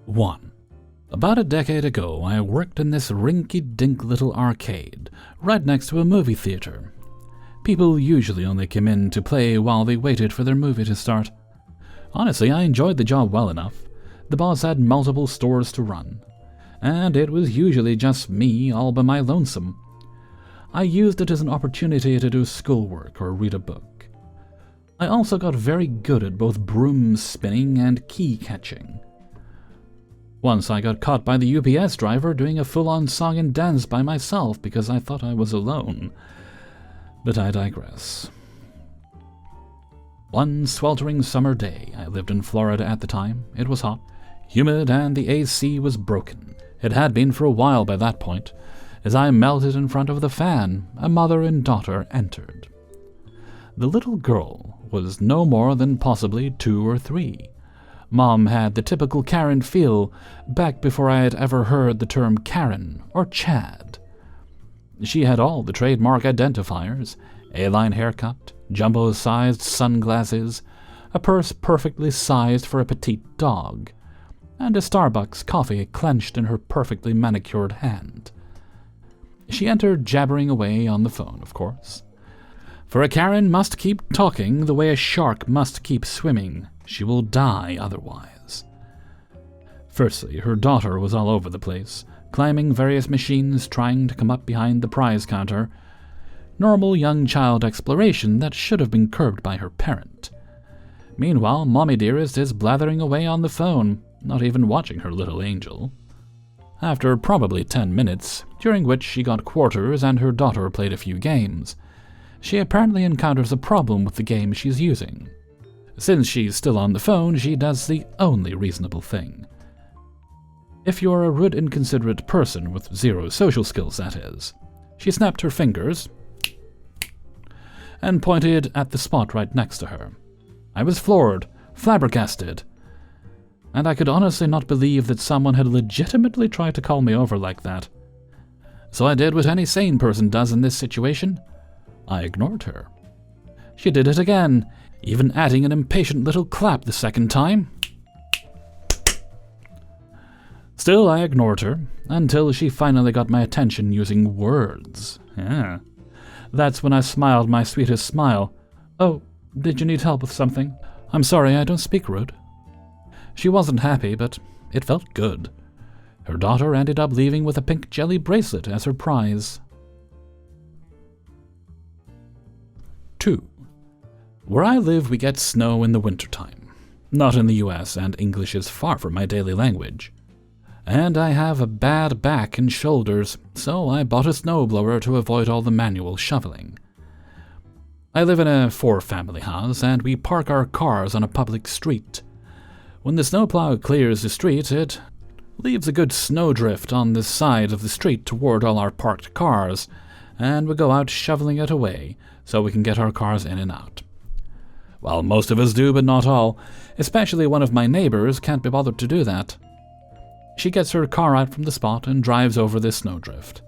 1. About a decade ago, I worked in this rinky-dink little arcade, right next to a movie theater. People usually only came in to play while they waited for their movie to start. Honestly, I enjoyed the job well enough. The boss had multiple stores to run, and it was usually just me all by my lonesome. I used it as an opportunity to do schoolwork or read a book. I also got very good at both broom spinning and key catching. Once I got caught by the UPS driver doing a full-on song and dance by myself because I thought I was alone. But I digress. One sweltering summer day, I lived in Florida at the time. It was hot, humid, and the AC was broken. It had been for a while by that point. As I melted in front of the fan, a mother and daughter entered. The little girl was no more than possibly 2 or 3. Mom had the typical Karen feel back before I had ever heard the term Karen or Chad. She had all the trademark identifiers: A-line haircut, jumbo-sized sunglasses, a purse perfectly sized for a petite dog, and a Starbucks coffee clenched in her perfectly manicured hand. She entered jabbering away on the phone, of course. For a Karen must keep talking the way a shark must keep swimming. She will die otherwise. Firstly, her daughter was all over the place, climbing various machines, trying to come up behind the prize counter. Normal young child exploration that should have been curbed by her parent. Meanwhile, Mommy Dearest is blathering away on the phone, not even watching her little angel. After probably 10 minutes, during which she got quarters and her daughter played a few games, she apparently encounters a problem with the game she's using. Since she's still on the phone, she does the only reasonable thing. If you're a rude, inconsiderate person with 0 social skills, that is. She snapped her fingers and pointed at the spot right next to her. I was floored, flabbergasted, and I could honestly not believe that someone had legitimately tried to call me over like that. So I did what any sane person does in this situation. I ignored her. She did it again, even adding an impatient little clap the second time. Still, I ignored her, until she finally got my attention using words. Yeah. That's when I smiled my sweetest smile. "Oh, did you need help with something? I'm sorry, I don't speak rude." She wasn't happy, but it felt good. Her daughter ended up leaving with a pink jelly bracelet as her prize. 2. Where I live, we get snow in the wintertime. Not in the US, and English is far from my daily language. And I have a bad back and shoulders, so I bought a snowblower to avoid all the manual shoveling. I live in a 4-family house, and we park our cars on a public street. When the snowplow clears the street, it leaves a good snowdrift on the side of the street toward all our parked cars, and we go out shoveling it away so we can get our cars in and out. Well, most of us do, but not all. Especially one of my neighbors can't be bothered to do that. She gets her car out from the spot and drives over the snowdrift.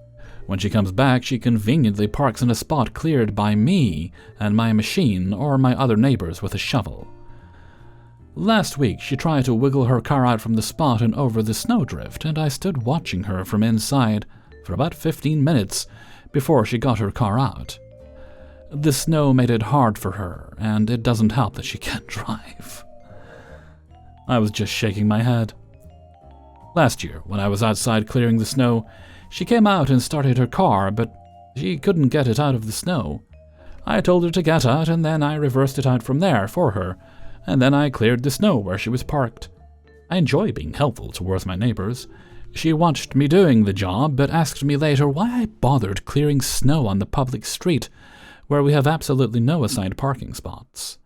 When she comes back, she conveniently parks in a spot cleared by me and my machine or my other neighbors with a shovel. Last week, she tried to wiggle her car out from the spot and over the snowdrift, and I stood watching her from inside for about 15 minutes before she got her car out. The snow made it hard for her, and it doesn't help that she can't drive. I was just shaking my head. Last year, when I was outside clearing the snow, she came out and started her car, but she couldn't get it out of the snow. I told her to get out, and then I reversed it out from there for her, and then I cleared the snow where she was parked. I enjoy being helpful towards my neighbors. She watched me doing the job, but asked me later why I bothered clearing snow on the public street, where we have absolutely no assigned parking spots.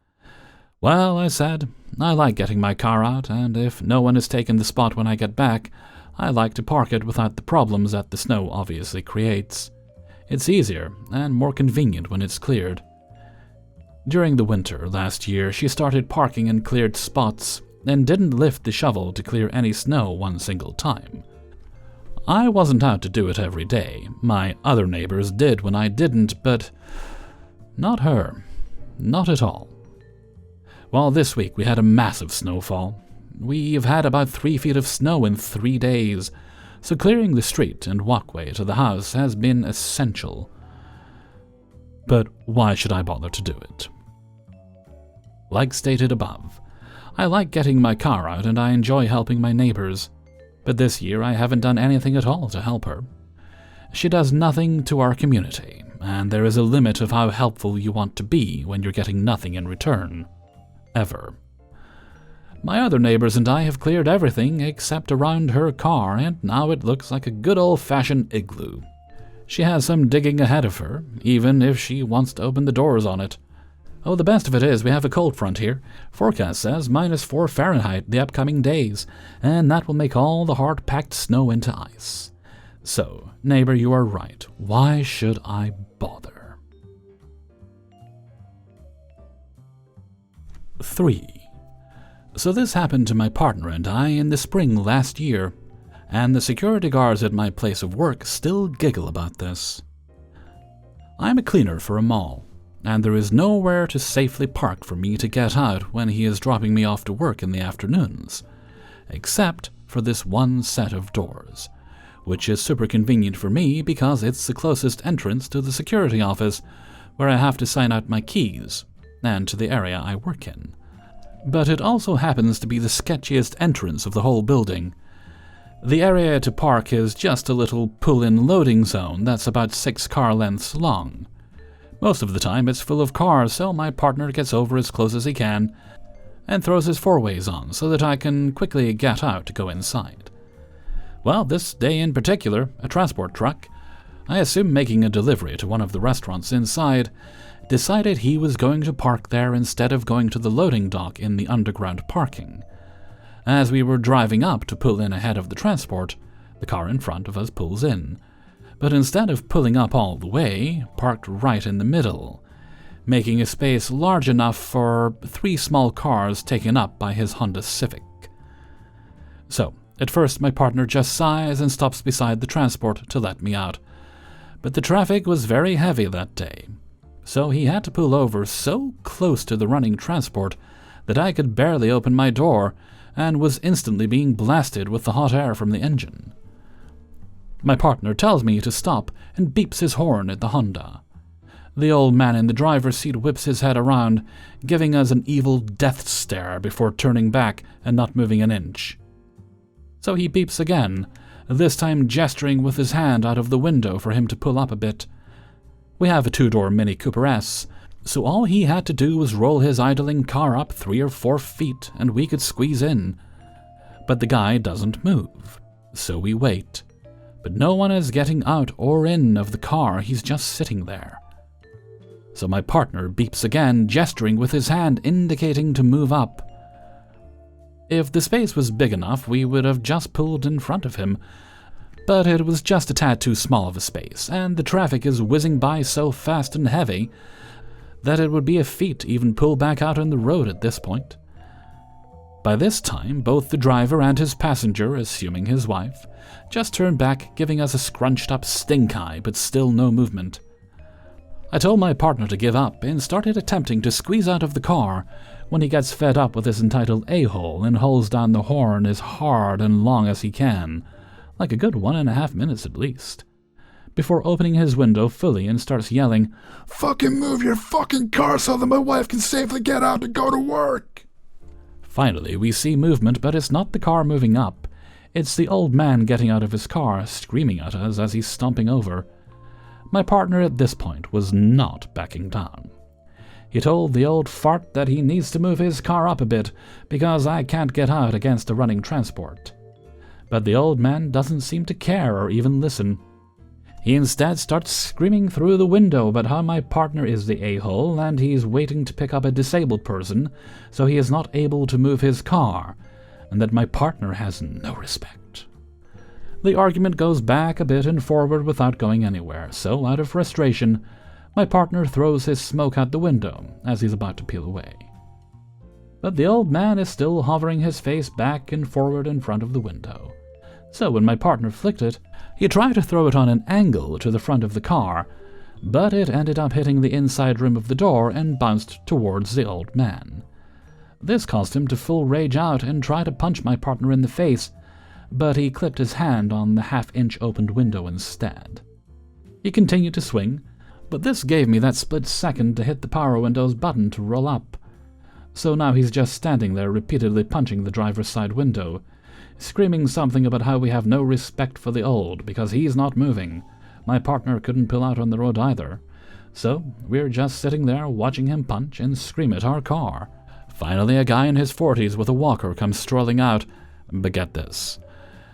Well, I said, I like getting my car out, and if no one has taken the spot when I get back, I like to park it without the problems that the snow obviously creates. It's easier and more convenient when it's cleared. During the winter last year, she started parking in cleared spots and didn't lift the shovel to clear any snow one single time. I wasn't out to do it every day. My other neighbors did when I didn't, but not her. Not at all. Well, this week we had a massive snowfall. We've had about 3 feet of snow in 3 days, so clearing the street and walkway to the house has been essential. But why should I bother to do it? Like stated above, I like getting my car out and I enjoy helping my neighbors, but this year I haven't done anything at all to help her. She does nothing to our community, and there is a limit of how helpful you want to be when you're getting nothing in return. Ever. My other neighbors and I have cleared everything except around her car, and now it looks like a good old-fashioned igloo. She has some digging ahead of her, even if she wants to open the doors on it. Oh, the best of it is we have a cold front here. Forecast says -4 Fahrenheit the upcoming days, and that will make all the hard-packed snow into ice. So, neighbor, you are right. Why should I bother? 3. So this happened to my partner and I in the spring last year, and the security guards at my place of work still giggle about this. I'm a cleaner for a mall, and there is nowhere to safely park for me to get out when he is dropping me off to work in the afternoons, except for this one set of doors, which is super convenient for me because it's the closest entrance to the security office, where I have to sign out my keys, and to the area I work in. But it also happens to be the sketchiest entrance of the whole building. The area to park is just a little pull-in loading zone that's about 6 car lengths long. Most of the time it's full of cars, so my partner gets over as close as he can and throws his four-ways on so that I can quickly get out to go inside. Well, this day in particular, a transport truck, I assume making a delivery to one of the restaurants inside, decided he was going to park there instead of going to the loading dock in the underground parking. As we were driving up to pull in ahead of the transport, the car in front of us pulls in, but instead of pulling up all the way, parked right in the middle, making a space large enough for 3 small cars taken up by his Honda Civic. So, at first my partner just sighs and stops beside the transport to let me out, but the traffic was very heavy that day, so he had to pull over so close to the running transport that I could barely open my door and was instantly being blasted with the hot air from the engine. My partner tells me to stop and beeps his horn at the Honda. The old man in the driver's seat whips his head around, giving us an evil death stare before turning back and not moving an inch. So he beeps again, this time gesturing with his hand out of the window for him to pull up a bit. We have a 2-door Mini Cooper S, so all he had to do was roll his idling car up 3 or 4 feet and we could squeeze in. But the guy doesn't move, so we wait. But no one is getting out or in of the car, he's just sitting there. So my partner beeps again, gesturing with his hand indicating to move up. If the space was big enough, we would have just pulled in front of him, but it was just a tad too small of a space, and the traffic is whizzing by so fast and heavy that it would be a feat to even pull back out on the road at this point. By this time, both the driver and his passenger, assuming his wife, just turned back, giving us a scrunched-up stink eye, but still no movement. I told my partner to give up and started attempting to squeeze out of the car when he gets fed up with this entitled a-hole and holds down the horn as hard and long as he can, like a good 1.5 minutes at least, before opening his window fully and starts yelling, "Fucking move your fucking car so that my wife can safely get out to go to work!" Finally, we see movement, but it's not the car moving up. It's the old man getting out of his car, screaming at us as he's stomping over. My partner at this point was not backing down. He told the old fart that he needs to move his car up a bit because I can't get out against a running transport. But the old man doesn't seem to care or even listen. He instead starts screaming through the window about how my partner is the a-hole and he's waiting to pick up a disabled person, so he is not able to move his car, and that my partner has no respect. The argument goes back a bit and forward without going anywhere, so out of frustration, my partner throws his smoke out the window as he's about to peel away. But the old man is still hovering his face back and forward in front of the window. So when my partner flicked it, he tried to throw it on an angle to the front of the car, but it ended up hitting the inside rim of the door and bounced towards the old man. This caused him to full rage out and try to punch my partner in the face, but he clipped his hand on the half-inch opened window instead. He continued to swing, but this gave me that split second to hit the power window's button to roll up. So now he's just standing there repeatedly punching the driver's side window, screaming something about how we have no respect for the old because he's not moving. My partner couldn't pull out on the road either. So we're just sitting there watching him punch and scream at our car. Finally, a guy in his 40s with a walker comes strolling out, but get this.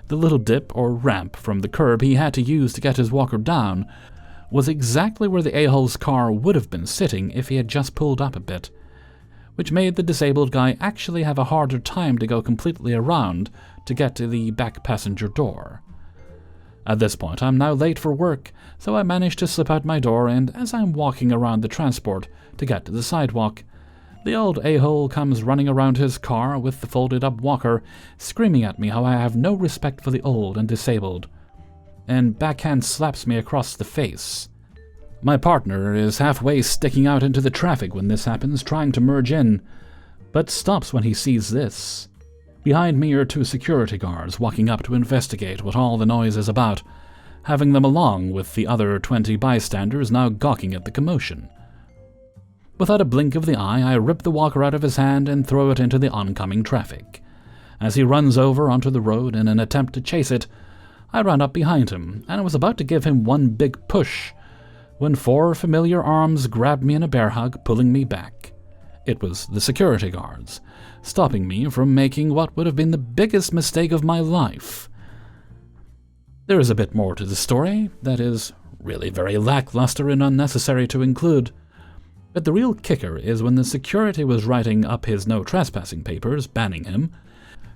The little dip or ramp from the curb he had to use to get his walker down was exactly where the a-hole's car would have been sitting if he had just pulled up a bit, which made the disabled guy actually have a harder time to go completely around to get to the back passenger door. At this point, I'm now late for work, so I manage to slip out my door, and as I'm walking around the transport to get to the sidewalk, the old a-hole comes running around his car with the folded-up walker, screaming at me how I have no respect for the old and disabled, and backhand slaps me across the face. My partner is halfway sticking out into the traffic when this happens, trying to merge in, but stops when he sees this. Behind me are 2 security guards walking up to investigate what all the noise is about, having them along with the other 20 bystanders now gawking at the commotion. Without a blink of the eye, I rip the walker out of his hand and throw it into the oncoming traffic. As he runs over onto the road in an attempt to chase it, I ran up behind him and was about to give him one big push when 4 familiar arms grabbed me in a bear hug, pulling me back. It was the security guards, stopping me from making what would have been the biggest mistake of my life. There is a bit more to the story that is really very lackluster and unnecessary to include. But the real kicker is when the security was writing up his no trespassing papers, banning him,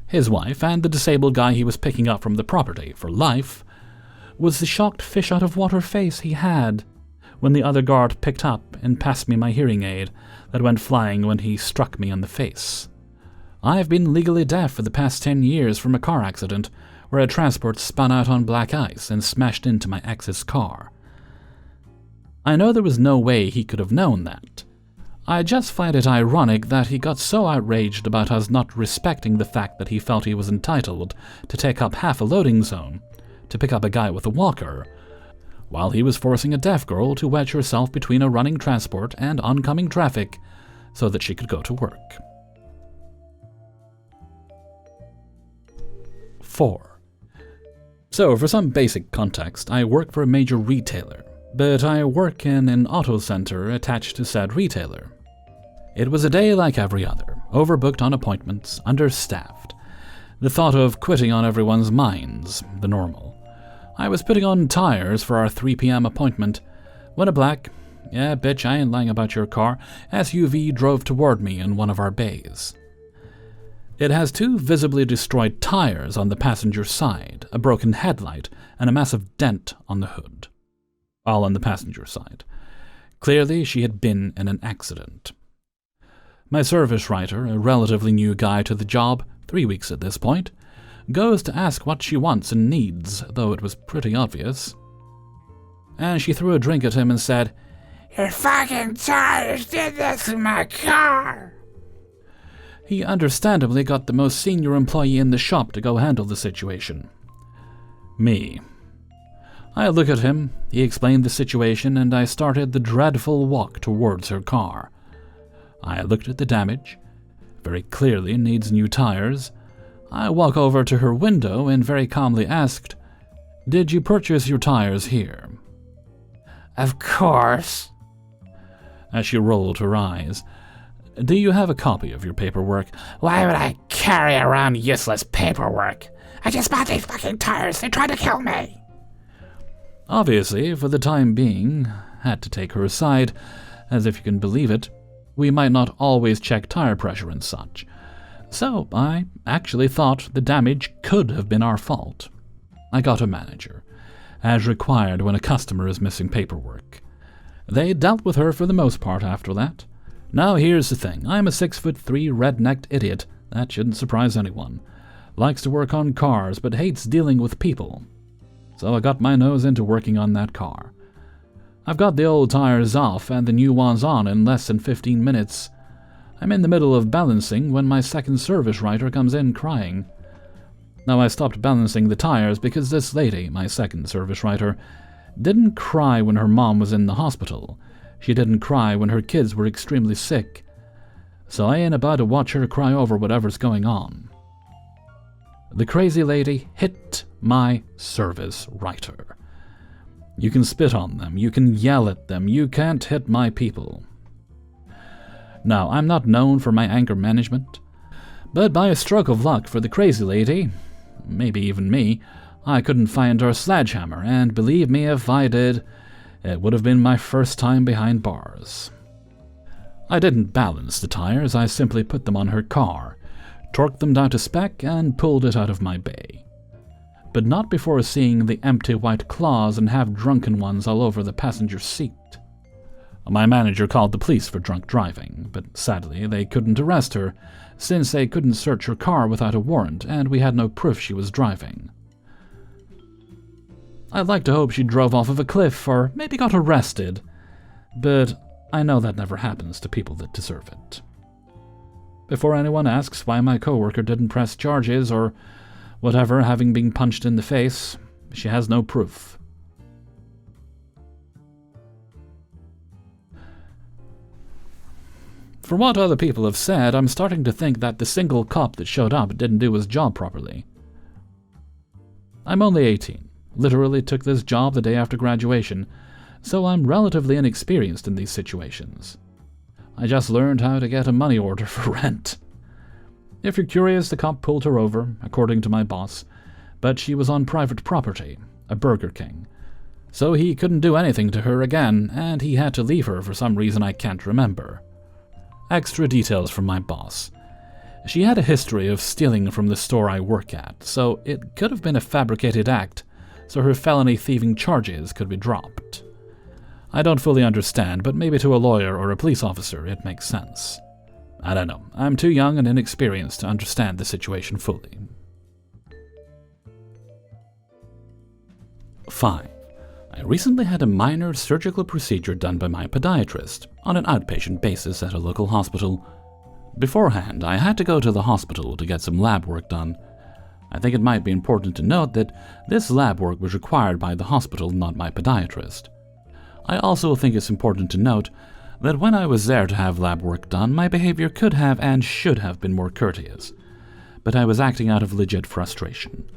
his wife and the disabled guy he was picking up from the property for life was the shocked fish-out-of-water face he had when the other guard picked up and passed me my hearing aid that went flying when he struck me on the face. I've been legally deaf for the past 10 years from a car accident where a transport spun out on black ice and smashed into my ex's car. I know there was no way he could have known that. I just find it ironic that he got so outraged about us not respecting the fact that he felt he was entitled to take up half a loading zone to pick up a guy with a walker, while he was forcing a deaf girl to wedge herself between a running transport and oncoming traffic so that she could go to work. 4. So, for some basic context, I work for a major retailer, but I work in an auto center attached to said retailer. It was a day like every other, overbooked on appointments, understaffed. The thought of quitting on everyone's minds, the normal. I was putting on tires for our 3 p.m. appointment when a black, yeah bitch I ain't lying about your car, SUV drove toward me in one of our bays. It has 2 visibly destroyed tires on the passenger side, a broken headlight, and a massive dent on the hood. All on the passenger side. Clearly, she had been in an accident. My service writer, a relatively new guy to the job, 3 weeks at this point, goes to ask what she wants and needs, though it was pretty obvious. And she threw a drink at him and said, "Your fucking tires did this in my car!" He understandably got the most senior employee in the shop to go handle the situation. Me. I look at him, he explained the situation, and I started the dreadful walk towards her car. I looked at the damage. Very clearly needs new tires. I walk over to her window and very calmly asked, "Did you purchase your tires here?" "Of course." As she rolled her eyes, "Do you have a copy of your paperwork?" "Why would I carry around useless paperwork? I just bought these fucking tires. They tried to kill me." Obviously, for the time being, had to take her aside, as if you can believe it, we might not always check tire pressure and such. So I actually thought the damage could have been our fault. I got a manager, as required when a customer is missing paperwork. They dealt with her for the most part after that. Now here's the thing, I'm a 6'3" red-necked idiot, that shouldn't surprise anyone. Likes to work on cars, but hates dealing with people. So I got my nose into working on that car. I've got the old tires off and the new ones on in less than 15 minutes. I'm in the middle of balancing when my second service writer comes in crying. Now, I stopped balancing the tires because this lady, my second service writer, didn't cry when her mom was in the hospital. She didn't cry when her kids were extremely sick. So I ain't about to watch her cry over whatever's going on. The crazy lady hit my service writer. You can spit on them, you can yell at them, you can't hit my people. Now, I'm not known for my anger management, but by a stroke of luck for the crazy lady, maybe even me, I couldn't find her sledgehammer, and believe me, if I did, it would have been my first time behind bars. I didn't balance the tires, I simply put them on her car, torqued them down to spec, and pulled it out of my bay. But not before seeing the empty white claws and half-drunken ones all over the passenger seat. My manager called the police for drunk driving, but sadly they couldn't arrest her, since they couldn't search her car without a warrant, and we had no proof she was driving. I'd like to hope she drove off of a cliff or maybe got arrested, but I know that never happens to people that deserve it. Before anyone asks why my coworker didn't press charges or whatever, having been punched in the face, she has no proof. For what other people have said, I'm starting to think that the single cop that showed up didn't do his job properly. I'm only 18. Literally took this job the day after graduation, so I'm relatively inexperienced in these situations. I just learned how to get a money order for rent. If you're curious, the cop pulled her over, according to my boss, but she was on private property, a Burger King. So he couldn't do anything to her again, and he had to leave her for some reason I can't remember. Extra details from my boss. She had a history of stealing from the store I work at, so it could have been a fabricated act, so her felony thieving charges could be dropped. I don't fully understand, but maybe to a lawyer or a police officer it makes sense. I don't know. I'm too young and inexperienced to understand the situation fully. 5. I recently had a minor surgical procedure done by my podiatrist on an outpatient basis at a local hospital. Beforehand, I had to go to the hospital to get some lab work done. I think it might be important to note that this lab work was required by the hospital, not my podiatrist. I also think it's important to note that when I was there to have lab work done, my behavior could have and should have been more courteous, but I was acting out of legit frustration.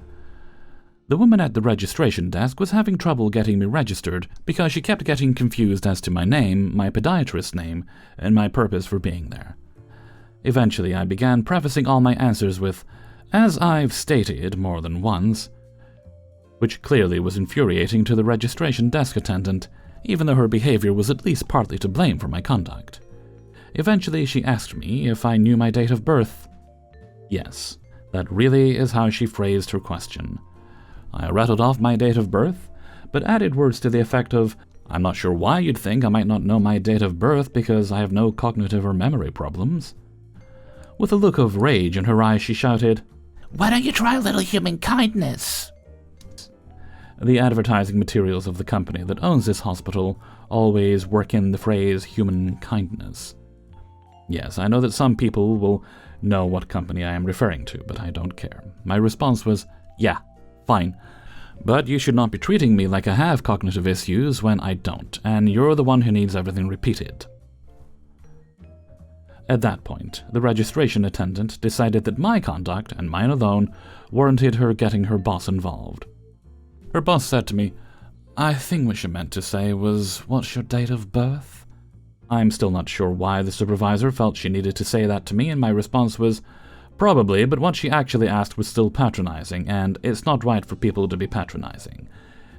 The woman at the registration desk was having trouble getting me registered because she kept getting confused as to my name, my podiatrist's name, and my purpose for being there. Eventually, I began prefacing all my answers with, "As I've stated more than once," which clearly was infuriating to the registration desk attendant, even though her behavior was at least partly to blame for my conduct. Eventually, she asked me if I knew my date of birth. Yes, that really is how she phrased her question. I rattled off my date of birth, but added words to the effect of, "I'm not sure why you'd think I might not know my date of birth because I have no cognitive or memory problems." With a look of rage in her eyes, she shouted, "Why don't you try a little human kindness?" The advertising materials of the company that owns this hospital always work in the phrase human kindness. Yes, I know that some people will know what company I am referring to, but I don't care. My response was, "Yeah, fine. But you should not be treating me like I have cognitive issues when I don't, and you're the one who needs everything repeated." At that point, the registration attendant decided that my conduct, and mine alone, warranted her getting her boss involved. Her boss said to me, "I think what she meant to say was, 'What's your date of birth?'" I'm still not sure why the supervisor felt she needed to say that to me, and my response was, "Probably, but what she actually asked was still patronizing, and it's not right for people to be patronizing,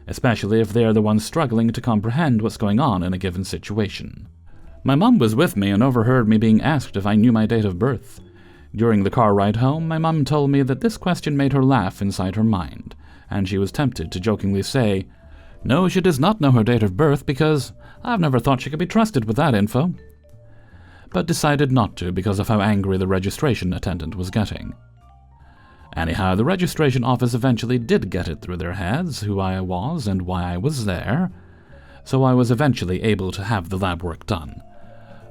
especially if they are the ones struggling to comprehend what's going on in a given situation." My mom was with me and overheard me being asked if I knew my date of birth. During the car ride home, my mom told me that this question made her laugh inside her mind, and she was tempted to jokingly say, "No, she does not know her date of birth because I've never thought she could be trusted with that info," but decided not to because of how angry the registration attendant was getting. Anyhow, the registration office eventually did get it through their heads who I was and why I was there, so I was eventually able to have the lab work done.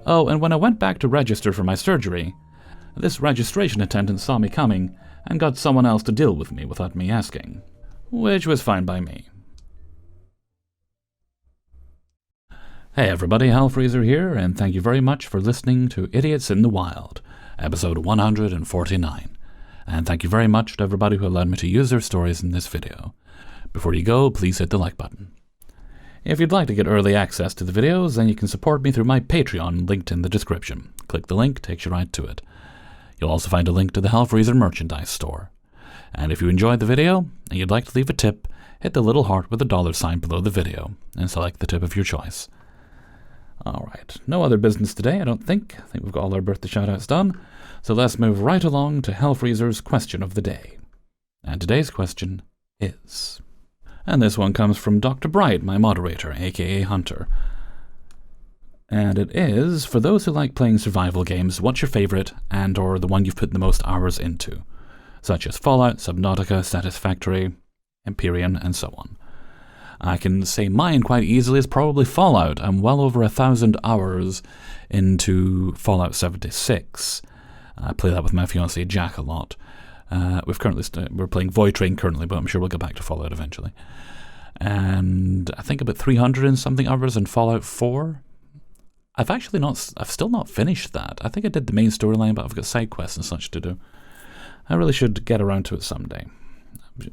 Oh, and when I went back to register for my surgery, this registration attendant saw me coming and got someone else to deal with me without me asking, which was fine by me. Hey everybody, Hellfreezer here, and thank you very much for listening to Idiots in the Wild, episode 149. And thank you very much to everybody who allowed me to use their stories in this video. Before you go, please hit the like button. If you'd like to get early access to the videos, then you can support me through my Patreon linked in the description. Click the link, takes you right to it. You'll also find a link to the Hellfreezer merchandise store. And if you enjoyed the video and you'd like to leave a tip, hit the little heart with a $sign below the video and select the tip of your choice. Alright, no other business today, I don't think. I think we've got all our birthday shoutouts done. So let's move right along to Hellfreezer's question of the day. And today's question is... And this one comes from Dr. Bright, my moderator, aka Hunter. And it is, for those who like playing survival games, what's your favorite and or the one you've put the most hours into? Such as Fallout, Subnautica, Satisfactory, Empyrean, and so on. I can say mine quite easily is probably Fallout. I'm well over 1,000 hours into Fallout 76. I play that with my fiancée Jack a lot. We're playing Void Train currently, but I'm sure we'll get back to Fallout eventually. And I think about 300 and something hours in Fallout 4. I've still not finished that. I think I did the main storyline, but I've got side quests and such to do. I really should get around to it someday.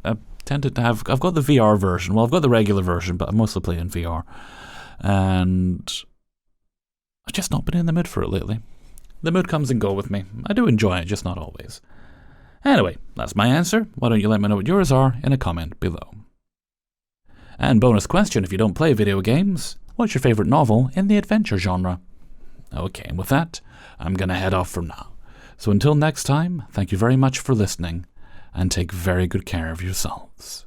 I've got the VR version. Well, I've got the regular version, but I mostly play in VR. And I've just not been in the mood for it lately. The mood comes and goes with me. I do enjoy it, just not always. Anyway, that's my answer. Why don't you let me know what yours are in a comment below. And bonus question, if you don't play video games, what's your favorite novel in the adventure genre? Okay, and with that, I'm gonna head off for now. So until next time, thank you very much for listening, and take very good care of yourselves.